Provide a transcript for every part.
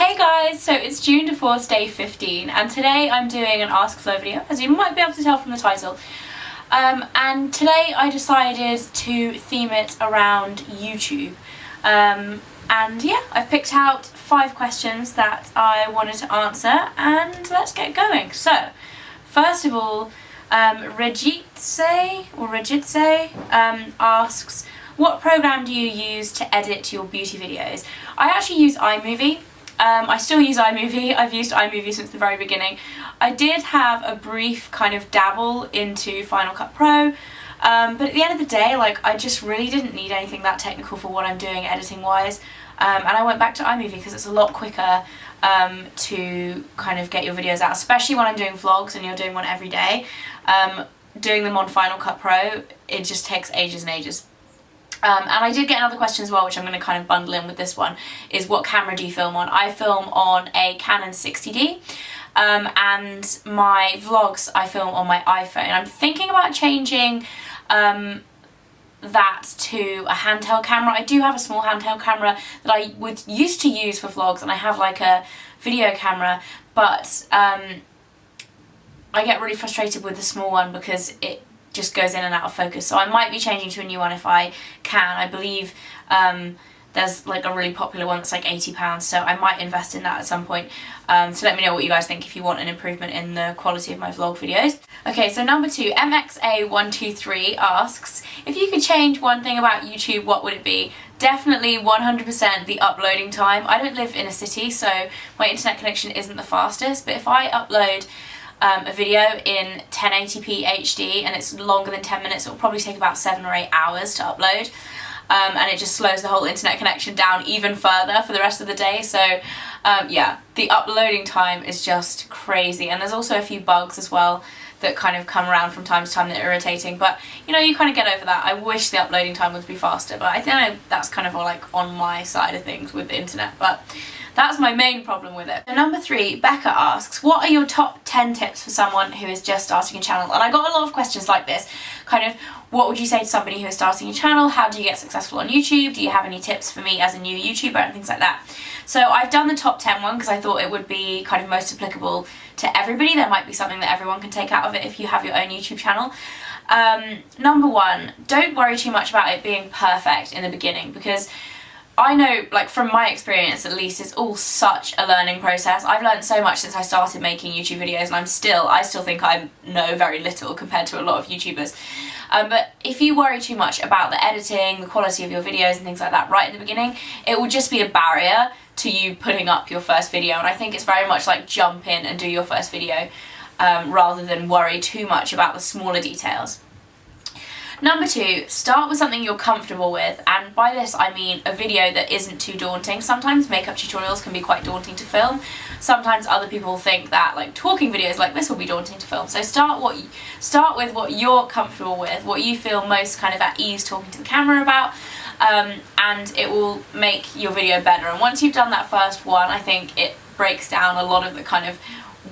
Hey guys, so it's JuneDeForce day 15 and today I'm doing an AskFleur video, as you might be able to tell from the title. And today I decided to theme it around YouTube. And yeah, I've picked out 5 questions that I wanted to answer and let's get going. So, first of all, Regitse asks, what program do you use to edit your beauty videos? I actually use iMovie. I still use iMovie. I've used iMovie since the very beginning. I did have a brief kind of dabble into Final Cut Pro, but at the end of the day, like, I just really didn't need anything that technical for what I'm doing editing wise, and I went back to iMovie because it's a lot quicker to kind of get your videos out, especially when I'm doing vlogs and you're doing one every day. Doing them on Final Cut Pro, it just takes ages and ages. And I did get another question as well, which I'm going to kind of bundle in with this one, is what camera do you film on? I film on a Canon 60D, and my vlogs I film on my iPhone. I'm thinking about changing that to a handheld camera. I do have a small handheld camera that I used to use for vlogs, and I have like a video camera, but I get really frustrated with the small one because it just goes in and out of focus, so I might be changing to a new one if I can. I believe there's like a really popular one that's like £80, so I might invest in that at some point. So let me know what you guys think if you want an improvement in the quality of my vlog videos. Okay, so number 2, MXA123 asks, if you could change one thing about YouTube, what would it be? Definitely 100% the uploading time. I don't live in a city, so my internet connection isn't the fastest, but if I upload a video in 1080p HD and it's longer than 10 minutes, it'll probably take about 7 or 8 hours to upload, and it just slows the whole internet connection down even further for the rest of the day. So yeah, the uploading time is just crazy, and there's also a few bugs as well that kind of come around from time to time that are irritating, but you know, you kind of get over that. I wish the uploading time would be faster, but I know that's kind of all like on my side of things with the internet, but that's my main problem with it. So number 3, Becca asks, what are your top 10 tips for someone who is just starting a channel? And I got a lot of questions like this, kind of, what would you say to somebody who is starting a channel? How do you get successful on YouTube? Do you have any tips for me as a new YouTuber and things like that? So I've done the top 10 one because I thought it would be kind of most applicable to everybody. There might be something that everyone can take out of it if you have your own YouTube channel. Number 1, don't worry too much about it being perfect in the beginning, because I know, like, from my experience at least, it's all such a learning process. I've learned so much since I started making YouTube videos, and I still think I know very little compared to a lot of YouTubers. But if you worry too much about the editing, the quality of your videos and things like that right at the beginning, it will just be a barrier to you putting up your first video. And I think it's very much like jump in and do your first video, rather than worry too much about the smaller details. Number 2, start with something you're comfortable with, and by this I mean a video that isn't too daunting. Sometimes makeup tutorials can be quite daunting to film. Sometimes other people think that like talking videos like this will be daunting to film. So start with what you're comfortable with, what you feel most kind of at ease talking to the camera about, and it will make your video better. And once you've done that first one, I think it breaks down a lot of the kind of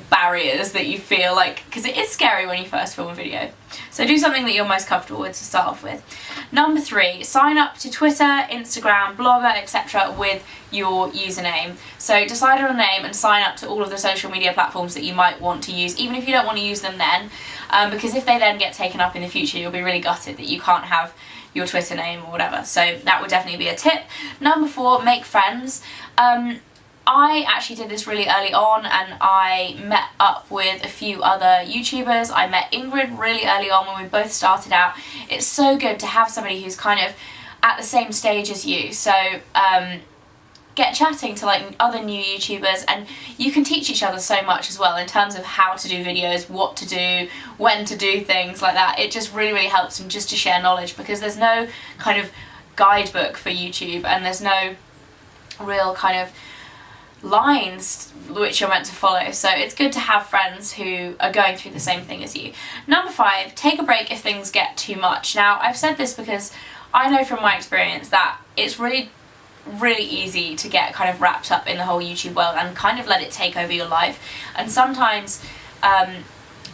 barriers that you feel like, because it is scary when you first film a video. So do something that you're most comfortable with to start off with. Number 3, sign up to Twitter, Instagram, Blogger, etc. with your username. So decide on a name and sign up to all of the social media platforms that you might want to use, even if you don't want to use them then, because if they then get taken up in the future, you'll be really gutted that you can't have your Twitter name or whatever. So that would definitely be a tip. Number 4, make friends. I actually did this really early on, and I met up with a few other YouTubers. I met Ingrid really early on when we both started out. It's so good to have somebody who's kind of at the same stage as you. So get chatting to like other new YouTubers, and you can teach each other so much as well in terms of how to do videos, what to do, when to do things like that. It just really, really helps, and just to share knowledge, because there's no kind of guidebook for YouTube, and there's no real kind of lines which you're meant to follow, so it's good to have friends who are going through the same thing as you. Number 5, take a break if things get too much. Now, I've said this because I know from my experience that it's really easy to get kind of wrapped up in the whole YouTube world and kind of let it take over your life, and sometimes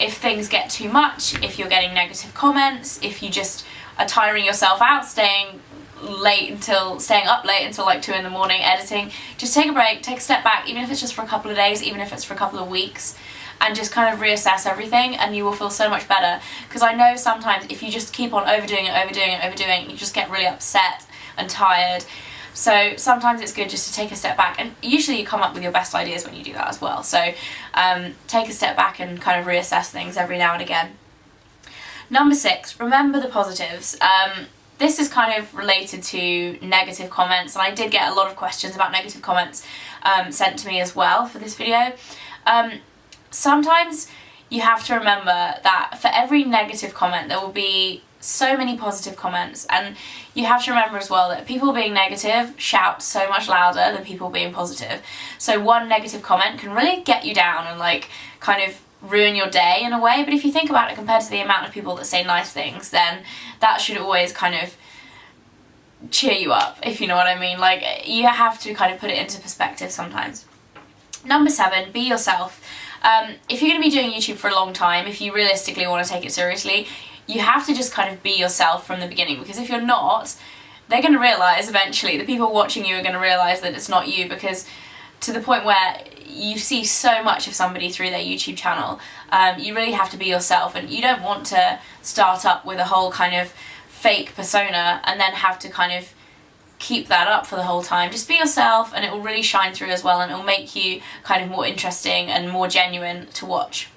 if things get too much, if you're getting negative comments, if you just are tiring yourself out staying staying up late until like 2 in the morning editing. Just take a break, take a step back, even if it's just for a couple of days, even if it's for a couple of weeks, and just kind of reassess everything, and you will feel so much better. Because I know sometimes if you just keep on overdoing it, you just get really upset and tired. So sometimes it's good just to take a step back, and usually you come up with your best ideas when you do that as well. So take a step back and kind of reassess things every now and again. Number 6, remember the positives. This is kind of related to negative comments, and I did get a lot of questions about negative comments sent to me as well for this video. Sometimes you have to remember that for every negative comment there will be so many positive comments, and you have to remember as well that people being negative shout so much louder than people being positive. So one negative comment can really get you down and like kind of ruin your day in a way, but if you think about it compared to the amount of people that say nice things, then that should always kind of cheer you up, if you know what I mean. Like, you have to kind of put it into perspective sometimes. Number 7, be yourself. If you're going to be doing YouTube for a long time, if you realistically want to take it seriously, you have to just kind of be yourself from the beginning, because if you're not, they're going to realise eventually, the people watching you are going to realise that it's not you, because to the point where you see so much of somebody through their YouTube channel, you really have to be yourself, and you don't want to start up with a whole kind of fake persona and then have to kind of keep that up for the whole time. Just be yourself, and it will really shine through as well, and it will make you kind of more interesting and more genuine to watch.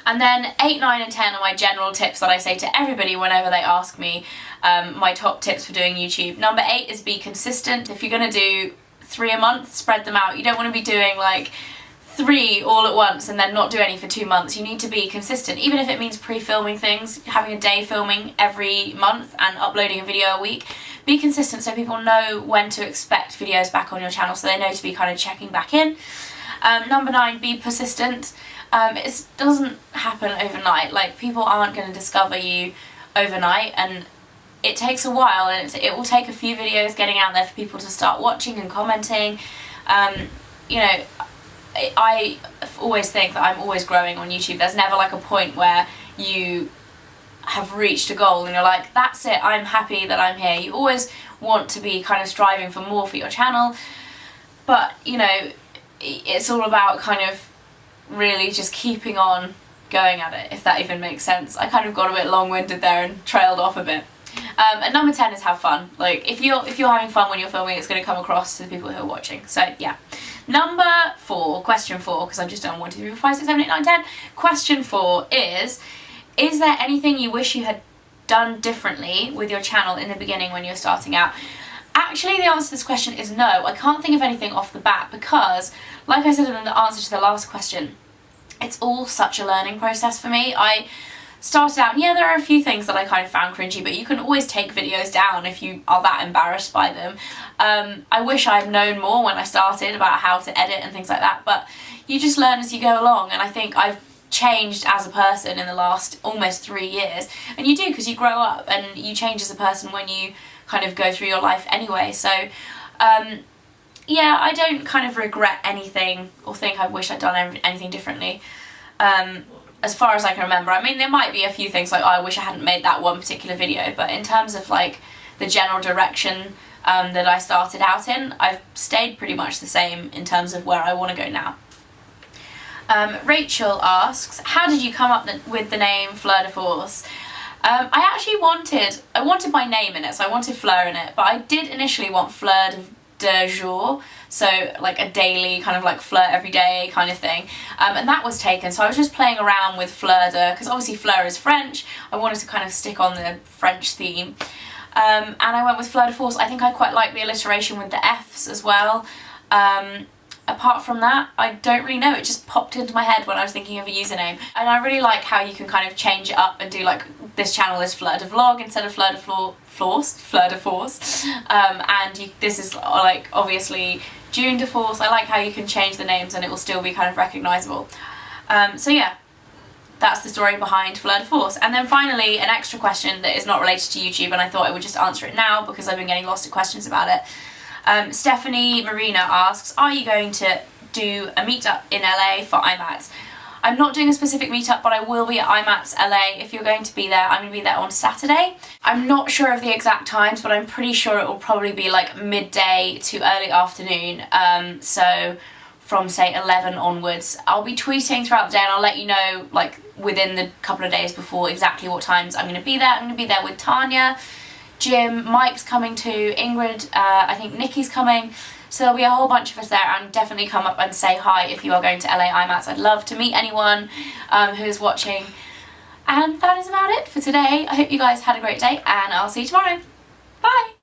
And then 8, 9 and 10 are my general tips that I say to everybody whenever they ask me my top tips for doing YouTube. Number 8 is be consistent. If you're going to do 3 a month, spread them out. You don't want to be doing like 3 all at once and then not do any for 2 months. You need to be consistent, even if it means pre-filming things, having a day filming every month and uploading a video a week. Be consistent so people know when to expect videos back on your channel, so they know to be kind of checking back in. Number 9, be persistent. It doesn't happen overnight. Like, people aren't going to discover you overnight, and it takes a while, and it will take a few videos getting out there for people to start watching and commenting. You know, I always think that I'm always growing on YouTube. There's never like a point where you have reached a goal and you're like, that's it, I'm happy that I'm here. You always want to be kind of striving for more for your channel, but you know, it's all about kind of really just keeping on going at it, if that even makes sense. I kind of got a bit long-winded there and trailed off a bit. And number 10 is have fun. Like, if you're having fun when you're filming, it's going to come across to the people who are watching. So yeah. Number 4, question 4, because I've just done 1, 2, 3, 4, 5, 6, 7, 8, 9, 10. Question 4 is there anything you wish you had done differently with your channel in the beginning when you're starting out? Actually, the answer to this question is no. I can't think of anything off the bat, because, like I said in the answer to the last question, it's all such a learning process for me. I started out, and yeah, there are a few things that I kind of found cringy, but you can always take videos down if you are that embarrassed by them. I wish I had known more when I started about how to edit and things like that, but you just learn as you go along, and I think I've changed as a person in the last almost 3 years, and you do, because you grow up and you change as a person when you kind of go through your life anyway. So yeah, I don't kind of regret anything or think I wish I'd done anything differently. As far as I can remember. I mean, there might be a few things like, oh, I wish I hadn't made that one particular video, but in terms of like the general direction that I started out in, I've stayed pretty much the same in terms of where I want to go now. Rachel asks, how did you come up with the name Fleur De Force? I actually wanted my name in it, so I wanted Fleur in it, but I did initially want Fleur de jour, so like a daily kind of like Fleur every day kind of thing, and that was taken, so I was just playing around with Fleur de, because obviously Fleur is French. I wanted to kind of stick on the French theme, and I went with Fleur De Force. I think I quite like the alliteration with the F's as well. Apart from that, I don't really know, it just popped into my head when I was thinking of a username, and I really like how you can kind of change it up and do like, this channel is Fleur De Vlog instead of Fleur De Force, and this is like obviously JuneDeForce. I like how you can change the names and it will still be kind of recognisable. So yeah, that's the story behind Fleur De Force. And then finally, an extra question that is not related to YouTube, and I thought I would just answer it now because I've been getting lots of questions about it. Stephanie Marina asks, are you going to do a meetup in LA for iMats? I'm not doing a specific meetup, but I will be at IMATS LA. If you're going to be there, I'm going to be there on Saturday. I'm not sure of the exact times, but I'm pretty sure it will probably be like midday to early afternoon, so from say 11 onwards. I'll be tweeting throughout the day and I'll let you know like within the couple of days before exactly what times I'm going to be there. I'm going to be there with Tanya, Jim, Mike's coming too, Ingrid, I think Nikki's coming. So there'll be a whole bunch of us there, and definitely come up and say hi if you are going to LA IMATS. I'd love to meet anyone who is watching. And that is about it for today. I hope you guys had a great day, and I'll see you tomorrow. Bye!